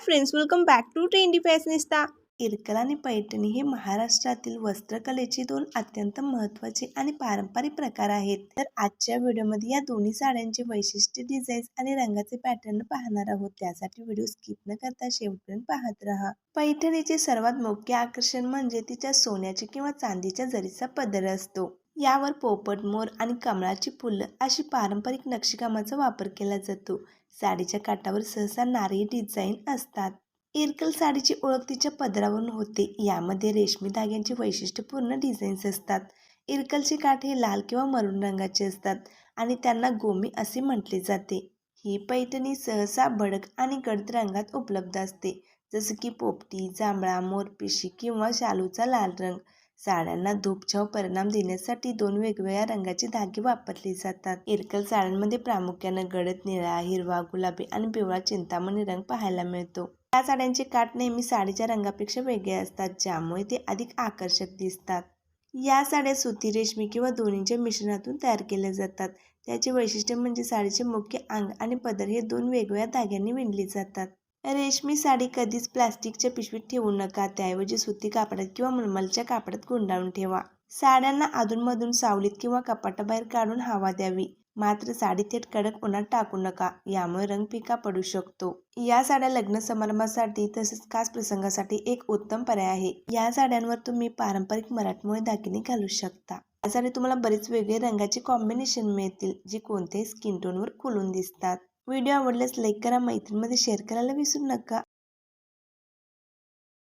Friends, welcome back to trendy fashionista. Irkal आणि पैठणी हे महाराष्ट्रातील वस्त्रकलेचे दोन अत्यंत महत्त्वाचे आणि पारंपरिक प्रकार आहेत। तर आजच्या व्हिडिओमध्ये या दोन्ही साड्यांचे वैशिष्ट्य, डिझाईन्स आणि रंगाचे पॅटर्न पाहणार आहोत। त्यासाठी व्हिडिओ स्किप न करता शेवटपर्यंत पाहत रहा। पैठणीचे सर्वात मुख्य आकर्षण म्हणजे तिच्या सोन्याचे किंवा चांदीच्या जरीचा पदर असतो। यावर पोपट, मोर आणि कमळाची फुलं अशी पारंपरिक नक्षीकामाचा वापर केला जातो। साडीच्या काठावर सहसा नारळी डिझाईन असतात। इरकल साडीची ओळख तिच्या पदरावरून होते। यामध्ये रेशमी धाग्यांचे वैशिष्ट्यपूर्ण डिझाईन्स असतात। इरकलचे काठ हे लाल किंवा मरून रंगाचे असतात आणि त्यांना गोमी असे म्हटले जाते। ही पैठणी सहसा भडक आणि गडद रंगात उपलब्ध असते, जसे की पोपटी, जांभळा, मोरपिशी किंवा शालूचा लाल रंग। साड्यांना धूपछाव परिणाम देण्यासाठी दोन वेगवेगळ्या रंगाचे धागे वापरले जातात। इरकल साड्यांमध्ये प्रामुख्याने गडद निळा, हिरवा, गुलाबी आणि पिवळा चिंतामणी रंग पाहायला मिळतो। या साड्यांचे काठ नेहमी साडीच्या रंगापेक्षा वेगळे असतात, ज्यामुळे ते अधिक आकर्षक दिसतात। या साड्या सुती, रेशमी किंवा दोन्हीच्या मिश्रणातून तयार केल्या जातात। त्याचे वैशिष्ट्य म्हणजे साडीचे मुख्य अंग आणि पदर हे दोन वेगवेगळ्या धाग्यांनी विणले जातात। रेशमी साडी कधीच प्लास्टिकच्या पिशवीत ठेवू नका, त्याऐवजी सुती कापडात किंवा मलमलच्या कापडात गुंडाळून ठेवा। साड्यांना अधूनमधून सावलीत किंवा कपाटाबाहेर काढून हवा द्यावी, मात्र साडी थेट कडक उन्हात टाकू नका, यामुळे रंग फिका पडू शकतो। या साड्या लग्न समारंभासाठी तसेच खास प्रसंगासाठी एक उत्तम पर्याय आहे। या साड्यांवर तुम्ही पारंपरिक मराठमोळी दागिने घालू शकता। यासाठी तुम्हाला बरेच वेगळे रंगाचे कॉम्बिनेशन मिळतील, जे कोणत्याही स्किन टोनवर खुलून दिसतात। व्हिडिओ आवडल्यास लाईक करा, मैत्रिणींमध्ये शेअर करायला विसरू नका।